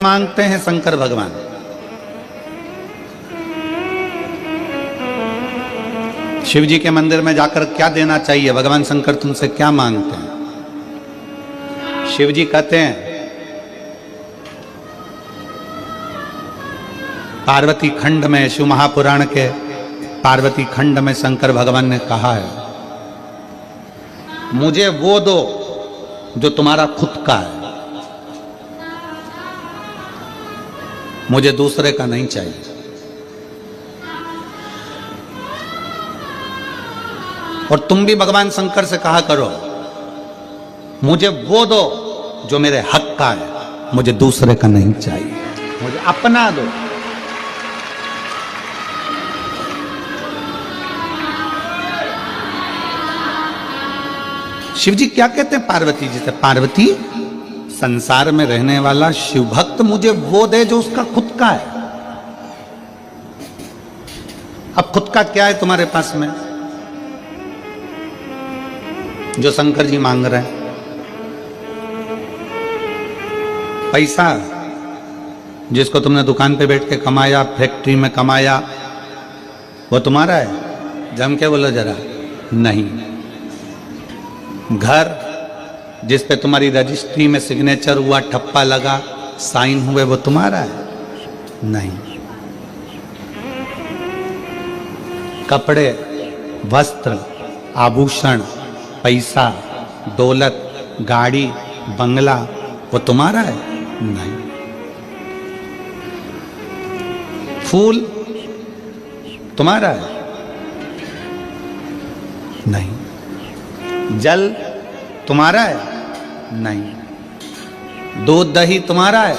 मांगते हैं शंकर भगवान। शिव जी के मंदिर में जाकर क्या देना चाहिए? भगवान शंकर तुमसे क्या मांगते हैं? शिव जी कहते हैं पार्वती खंड में, शिव महापुराण के पार्वती खंड में शंकर भगवान ने कहा है, मुझे वो दो जो तुम्हारा खुद का है, मुझे दूसरे का नहीं चाहिए। और तुम भी भगवान शंकर से कहा करो, मुझे वो दो जो मेरे हक का है, मुझे दूसरे का नहीं चाहिए, मुझे अपना दो। शिव जी क्या कहते हैं पार्वती जी से? पार्वती, संसार में रहने वाला शिव भक्त मुझे वो दे जो उसका खुद का है। अब खुद का क्या है तुम्हारे पास में जो शंकर जी मांग रहे हैं? पैसा, जिसको तुमने दुकान पे बैठ के कमाया, फैक्ट्री में कमाया, वो तुम्हारा है? जम के बोलो जरा। नहीं। घर जिस पे तुम्हारी रजिस्ट्री में सिग्नेचर हुआ, ठप्पा लगा, साइन हुए, वो तुम्हारा है? नहीं। कपड़े, वस्त्र, आभूषण, पैसा, दौलत, गाड़ी, बंगला, वो तुम्हारा है? नहीं। फूल तुम्हारा है? नहीं। जल तुम्हारा है? नहीं। दूध दही तुम्हारा है?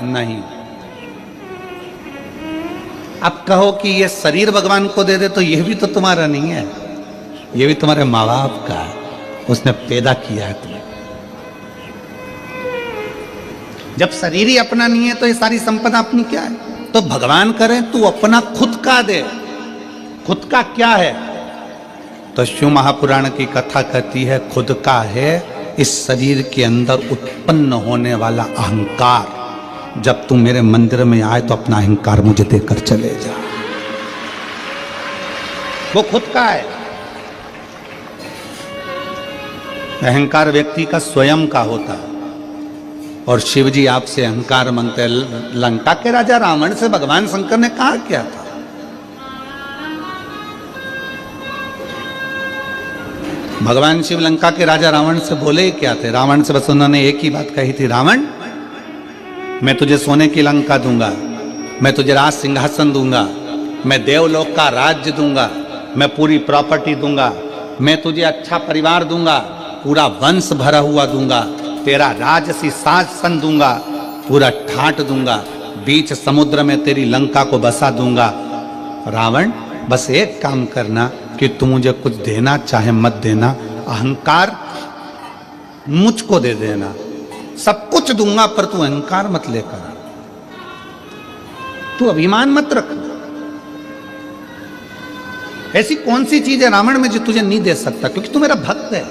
नहीं। अब कहो कि ये शरीर भगवान को दे दे, तो ये भी तो तुम्हारा नहीं है, ये भी तुम्हारे माँ बाप का है, उसने पैदा किया है तुम्हें। जब शरीर ही अपना नहीं है तो ये सारी संपदा अपनी क्या है? तो भगवान करे तू अपना खुद का दे। खुद का क्या है? तो शिव महापुराण की कथा कहती है, खुद का है इस शरीर के अंदर उत्पन्न होने वाला अहंकार। जब तू मेरे मंदिर में आए तो अपना अहंकार मुझे देकर चले जा। वो खुद का है। अहंकार व्यक्ति का स्वयं का होता है। और शिव जी आपसे अहंकार मांगते हैं। लंका के राजा रावण से भगवान शंकर ने कहा क्या था? भगवान शिव लंका के राजा रावण से बोले ही क्या थे? रावण से बस उन्होंने एक ही बात कही थी, रावण मैं तुझे सोने की लंका दूंगा, मैं तुझे राज सिंहासन दूंगा, मैं देवलोक का राज्य दूंगा, मैं पूरी प्रॉपर्टी दूंगा, मैं तुझे अच्छा परिवार दूंगा, पूरा वंश भरा हुआ दूंगा, तेरा राजसी शासन दूंगा, पूरा ठाट दूंगा, बीच समुद्र में तेरी लंका को बसा दूंगा। रावण बस एक काम करना कि तू मुझे कुछ देना चाहे मत देना, अहंकार मुझको दे देना, सब कुछ दूंगा, पर तू अहंकार मत लेकर, तू अभिमान मत रखना। ऐसी कौन सी चीज है रावण में जो तुझे नहीं दे सकता? क्योंकि तू मेरा भक्त है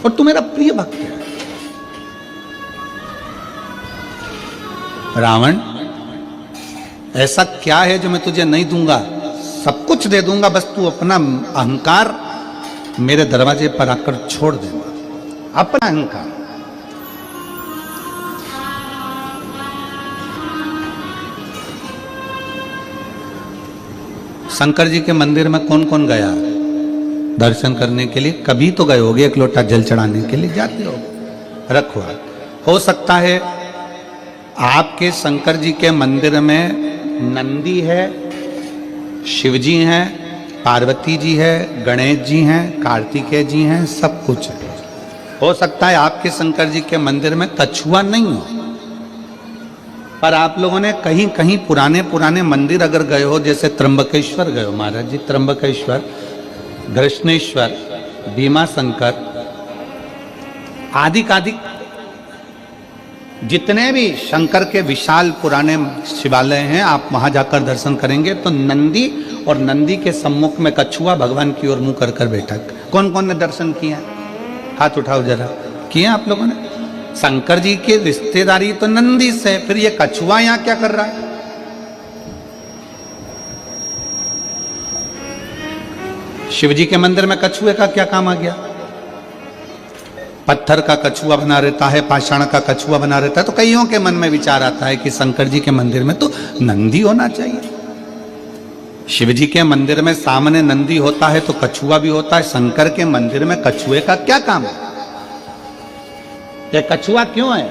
और तू मेरा प्रिय भक्त है। रावण, ऐसा क्या है जो मैं तुझे नहीं दूंगा? सब कुछ दे दूंगा, बस तू अपना अहंकार मेरे दरवाजे पर आकर छोड़ देना, अपना अहंकार। शंकर जी के मंदिर में कौन कौन गया दर्शन करने के लिए? कभी तो गए होगे, एक लोटा जल चढ़ाने के लिए जाते हो, रखो। हो सकता है आपके शंकर जी के मंदिर में नंदी है, शिव जी हैं, पार्वती जी है, गणेश जी हैं, कार्तिकेय जी हैं, सब कुछ है। हो सकता है आपके शंकर जी के मंदिर में कछुआ नहीं हो, पर आप लोगों ने कहीं कहीं पुराने पुराने मंदिर अगर गए हो, जैसे त्र्यंबकेश्वर गए हो महाराज जी, त्र्यंबकेश्वर, कृष्णेश्वर, भीमा शंकर, आदि जितने भी शंकर के विशाल पुराने शिवालय हैं, आप वहां जाकर दर्शन करेंगे तो नंदी और नंदी के सम्मुख में कछुआ भगवान की ओर मुंह कर बैठा। कौन कौन ने दर्शन किया? हाथ उठाओ जरा। किए आप लोगों ने? शंकर जी की रिश्तेदारी तो नंदी से, फिर ये कछुआ यहां क्या कर रहा है? शिवजी के मंदिर में कछुए का क्या काम आ गया? पत्थर का कछुआ बना रहता है, पाषाण का कछुआ बना रहता है, तो कईयों के मन में विचार आता है कि शंकर जी के मंदिर में तो नंदी होना चाहिए। शिव जी के मंदिर में सामने नंदी होता है तो कछुआ भी होता है, शंकर के मंदिर में कछुए का क्या काम है? ये कछुआ क्यों है?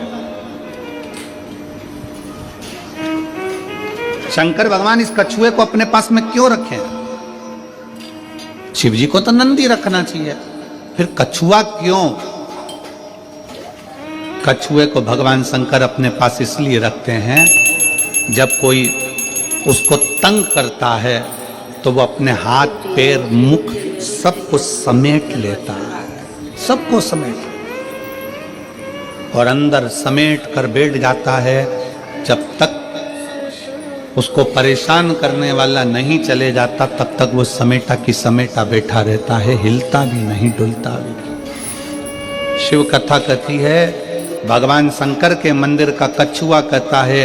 शंकर भगवान इस कछुए को अपने पास में क्यों रखे? शिव जी को तो नंदी रखना चाहिए, फिर कछुआ क्यों? कछुए को भगवान शंकर अपने पास इसलिए रखते हैं, जब कोई उसको तंग करता है तो वो अपने हाथ पैर मुख सबको समेट लेता है, सबको समेट और अंदर समेट कर बैठ जाता है। जब तक उसको परेशान करने वाला नहीं चले जाता तब तक वो समेटा की समेटा बैठा रहता है, हिलता भी नहीं, डुलता भी नहीं। शिव कथा कहती है, भगवान शंकर के मंदिर का कछुआ कहता है,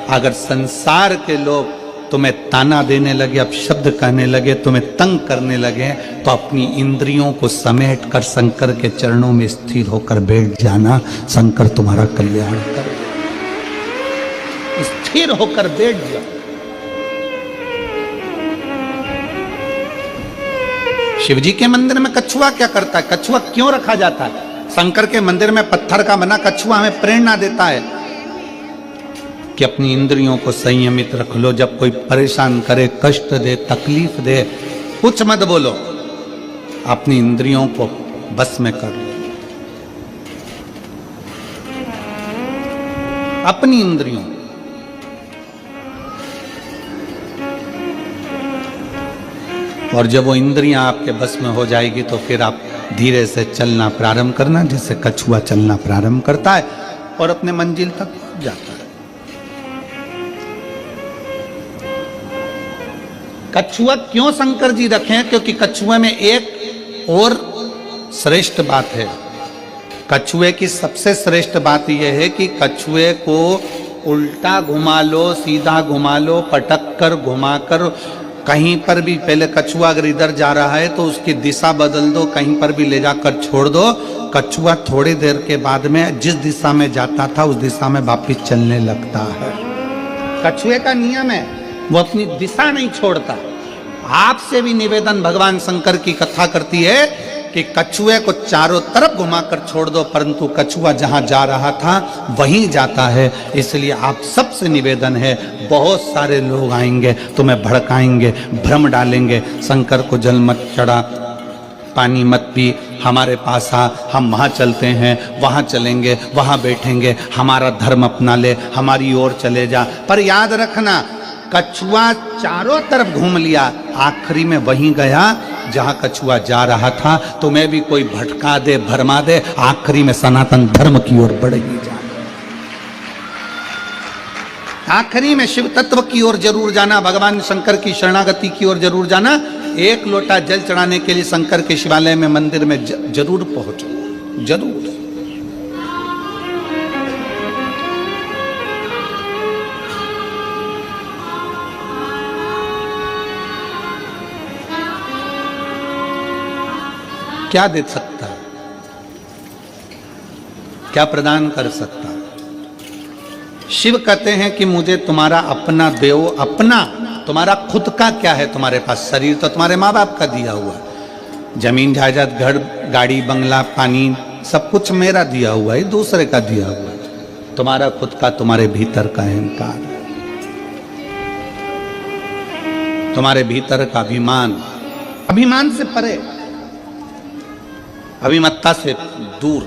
अगर संसार के लोग तुम्हें ताना देने लगे, अपशब्द कहने लगे, तुम्हें तंग करने लगे, तो अपनी इंद्रियों को समेट कर शंकर के चरणों में स्थिर होकर बैठ जाना, शंकर तुम्हारा कल्याण कर। स्थिर होकर बैठ जाओ। शिवजी के मंदिर में कछुआ क्या करता है? कछुआ क्यों रखा जाता है? शंकर के मंदिर में पत्थर का बना कछुआ हमें प्रेरणा देता है कि अपनी इंद्रियों को संयमित रख लो। जब कोई परेशान करे, कष्ट दे, तकलीफ दे, कुछ मत बोलो, अपनी इंद्रियों को बस में कर लो। अपनी इंद्रियों, और जब वो इंद्रियां आपके बस में हो जाएगी तो फिर आप धीरे से चलना प्रारंभ करना, जैसे कछुआ चलना प्रारंभ करता है और अपने मंजिल तक पहुंच जाता है। कछुआ क्यों शंकर जी रखे? क्योंकि कछुए में एक और श्रेष्ठ बात है। कछुए की सबसे श्रेष्ठ बात यह है कि कछुए को उल्टा घुमा लो, सीधा घुमा लो, पटक कर, घुमाकर, कहीं पर भी, पहले कछुआ अगर इधर जा रहा है तो उसकी दिशा बदल दो, कहीं पर भी ले जाकर छोड़ दो, कछुआ थोड़ी देर के बाद में जिस दिशा में जाता था उस दिशा में वापिस चलने लगता है। कछुए का नियम है, वो अपनी दिशा नहीं छोड़ता। आपसे भी निवेदन भगवान शंकर की कथा करती है कि कछुए को चारों तरफ घुमाकर छोड़ दो, परंतु कछुआ जहां जा रहा था वहीं जाता है। इसलिए आप सबसे निवेदन है, बहुत सारे लोग आएंगे, तुम्हें भड़काएंगे, भ्रम डालेंगे, शंकर को जल मत चढ़ा, पानी मत पी, हमारे पास आ, हम वहाँ चलते हैं, वहाँ चलेंगे, वहाँ बैठेंगे, हमारा धर्म अपना ले, हमारी ओर चले जा। पर याद रखना, कछुआ चारों तरफ घूम लिया, आखिरी में वहीं गया जहां कछुआ जा रहा था। तुम्हें भी कोई भटका दे, भरमा दे, आखिरी में सनातन धर्म की ओर बढ़ ही जाना। आखिरी में शिव तत्व की ओर जरूर जाना, भगवान शंकर की शरणागति की ओर जरूर जाना। एक लोटा जल चढ़ाने के लिए शंकर के शिवालय में, मंदिर में जरूर पहुंचो, जरूर। क्या दे सकता है? क्या प्रदान कर सकता है? शिव कहते हैं कि मुझे तुम्हारा अपना देओ। अपना, तुम्हारा खुद का क्या है तुम्हारे पास? शरीर तो तुम्हारे माँ बाप का दिया हुआ है, जमीन जायदाद, घर, गाड़ी, बंगला, पानी, सब कुछ मेरा दिया हुआ है, दूसरे का दिया हुआ है। तुम्हारा खुद का, तुम्हारे भीतर का अहंकार है, तुम्हारे भीतर का अभिमान, अभिमान से परे, अभिमत्ता से दूर।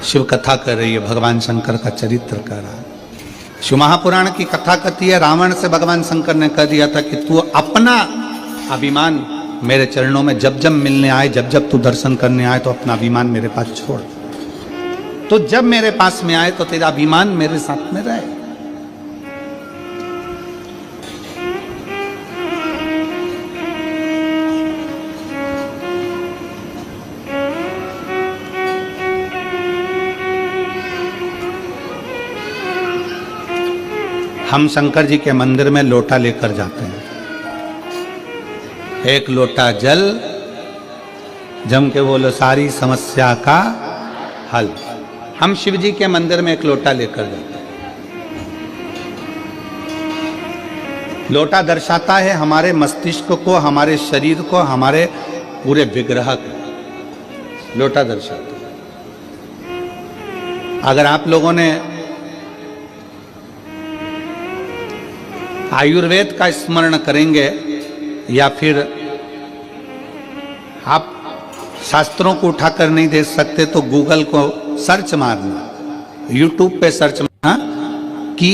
शिव कथा कर रही है, भगवान शंकर का चरित्र कर रहा है। शिव महापुराण की कथा कहती है, रावण से भगवान शंकर ने कह दिया था कि तू अपना अभिमान मेरे चरणों में जब जब मिलने आए, जब जब तू दर्शन करने आए, तो अपना अभिमान मेरे पास छोड़। तो जब मेरे पास में आए तो तेरा अभिमान मेरे साथ में रहे। हम शंकर जी के मंदिर में लोटा लेकर जाते हैं, एक लोटा जल, जम के बोलो सारी समस्या का हल। हम शिव जी के मंदिर में एक लोटा लेकर जाते हैं। लोटा दर्शाता है हमारे मस्तिष्क को, हमारे शरीर को, हमारे पूरे विग्रह को लोटा दर्शाता है। अगर आप लोगों ने आयुर्वेद का स्मरण करेंगे या फिर आप शास्त्रों को उठाकर नहीं देख सकते तो गूगल को सर्च मारना, यूट्यूब पे सर्च मारना कि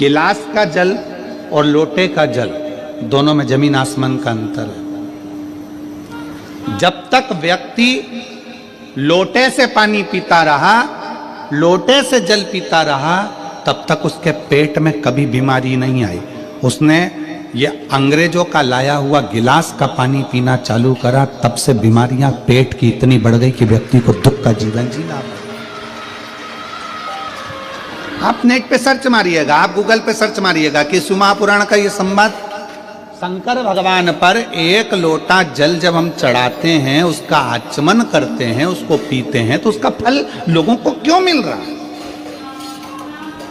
गिलास का जल और लोटे का जल दोनों में जमीन आसमान का अंतर है। जब तक व्यक्ति लोटे से पानी पीता रहा, लोटे से जल पीता रहा, तब तक उसके पेट में कभी बीमारी नहीं आई। उसने ये अंग्रेजों का लाया हुआ गिलास का पानी पीना चालू करा, तब से बीमारियां पेट की इतनी बढ़ गई कि व्यक्ति को दुख का जीवन जीना पड़ा। आप नेट पे सर्च मारिएगा, आप गूगल पे सर्च मारिएगा कि शिव महापुराण का ये संवाद, शंकर भगवान पर एक लोटा जल जब हम चढ़ाते हैं, उसका आचमन करते हैं, उसको पीते हैं, तो उसका फल लोगों को क्यों मिल रहा है?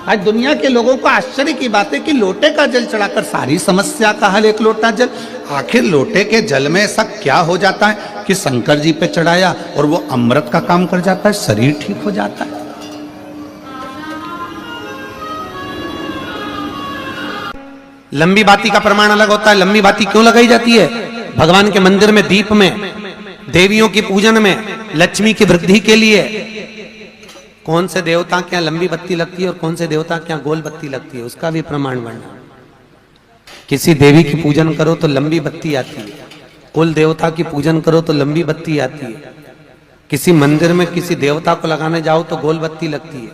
आज दुनिया के लोगों को आश्चर्य की बात है कि लोटे का जल चढ़ाकर सारी समस्या का हल, एक लोटा जल। आखिर लोटे के जल में ऐसा क्या हो जाता है कि शंकर जी पे चढ़ाया और वो अमृत का काम कर जाता है, शरीर ठीक हो जाता है। लंबी बाती का प्रमाण अलग होता है। लंबी बाती क्यों लगाई जाती है? भगवान के मंदिर में दीप में, देवियों की पूजन में, लक्ष्मी की वृद्धि के लिए। कौन से देवता के यहाँ लंबी बत्ती लगती है और कौन से देवता के यहाँ गोल बत्ती लगती है, उसका भी प्रमाण वर्णन। किसी देवी की पूजन करो तो लंबी बत्ती आती है, कुल देवता की पूजन करो तो लंबी बत्ती आती है। किसी मंदिर में किसी देवता को लगाने जाओ तो गोल बत्ती लगती है,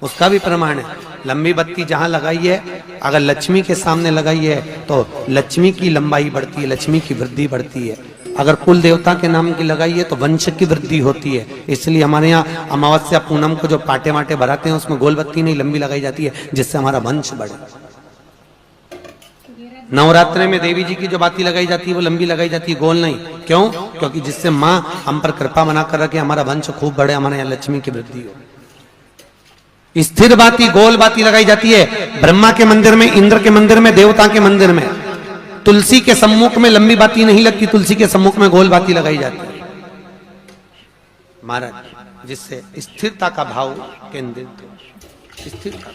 उसका भी प्रमाण है। लंबी बत्ती जहां लगाई है, अगर लक्ष्मी के सामने लगाई है तो लक्ष्मी की लंबाई बढ़ती है, लक्ष्मी की वृद्धि बढ़ती है। अगर कुल देवता के नाम की लगाई है तो वंश की वृद्धि होती है। इसलिए हमारे यहाँ अमावस्या पूनम को जो पाटे वाटे भराते हैं उसमें गोल बत्ती नहीं लंबी लगाई जाती है, जिससे हमारा वंश बढ़े। नवरात्रि में देवी जी की जो बाती लगाई जाती है वो लंबी लगाई जाती है, गोल नहीं। क्यों? क्योंकि जिससे माँ हम पर कृपा बना कर रखे, हमारा वंश खूब बढ़े, हमारे यहाँ लक्ष्मी की वृद्धि हो। स्थिर बाती, गोल बाती लगाई जाती है ब्रह्मा के मंदिर में, इंद्र के मंदिर में, देवता के मंदिर में। तुलसी के सम्मुख में लंबी बाती नहीं लगती, तुलसी के सम्मुख में गोल बाती लगाई जाती है महाराज, जिससे स्थिरता का भाव केंद्रित हो। स्थिरता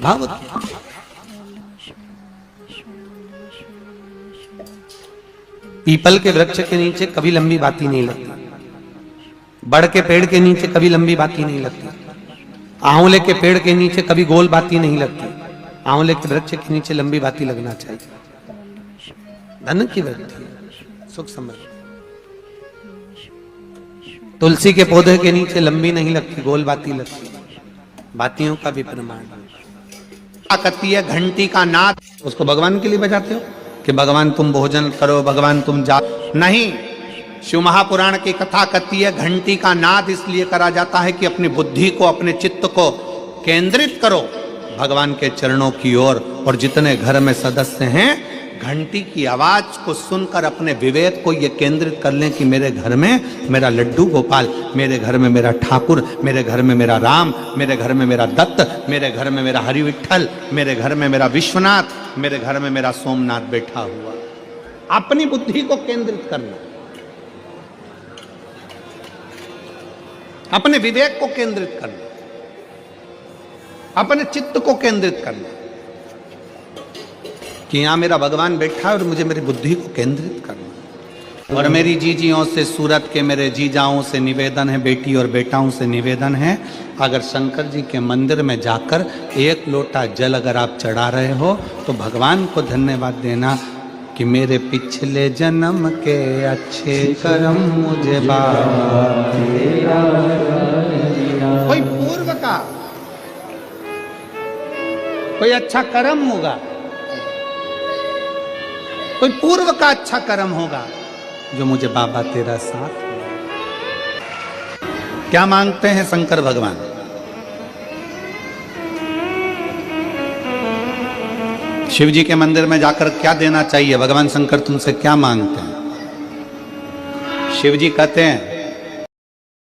भाव पीपल के वृक्ष के नीचे कभी लंबी बाती नहीं लगती, बड़ के पेड़ के नीचे कभी लंबी बाती नहीं लगती, आंवले के पेड़ के नीचे कभी गोल बाती नहीं लगती। आंवले के वृक्ष के नीचे लंबी बाती लगना चाहिए, धन की वृद्धि, सुख समृद्धि। तुलसी के पौधे के नीचे लंबी नहीं लगती, गोल बाती लगती। बातियों का भी प्रमाण कहती है घंटी का नाद, उसको भगवान के लिए बजाते हो कि भगवान तुम भोजन करो, भगवान तुम जा, नहीं। शिव महापुराण की कथा कहती है घंटी का नाद इसलिए करा जाता है कि अपनी बुद्धि को, अपने चित्त को केंद्रित करो भगवान के चरणों की ओर। और जितने घर में सदस्य हैं, घंटी की आवाज को सुनकर अपने विवेक को ये केंद्रित कर लें कि मेरे घर में मेरा लड्डू गोपाल, मेरे घर में मेरा ठाकुर, मेरे घर में मेरा राम, मेरे घर में मेरा दत्त, मेरे घर में मेरा हरि विठल, मेरे घर में मेरा विश्वनाथ, मेरे घर में मेरा सोमनाथ बैठा हुआ। अपनी बुद्धि को केंद्रित करना, अपने विवेक को केंद्रित करना, अपने चित्त को केंद्रित करना कि यहां मेरा भगवान बैठा है और मुझे मेरी बुद्धि को केंद्रित करना। और मेरी जीजियों से, सूरत के मेरे जीजाओं से निवेदन है, बेटी और बेटाओं से निवेदन है, अगर शंकर जी के मंदिर में जाकर एक लोटा जल अगर आप चढ़ा रहे हो तो भगवान को धन्यवाद देना कि मेरे पिछले जन्म के अच्छे कर्म मुझे बाबा तेरा। कोई पूर्व का कोई अच्छा कर्म होगा, कोई पूर्व का अच्छा कर्म होगा जो मुझे बाबा तेरा साथ। क्या मांगते हैं शंकर भगवान? शिव जी के मंदिर में जाकर क्या देना चाहिए, भगवान शंकर तुमसे क्या मांगते हैं? शिव जी कहते हैं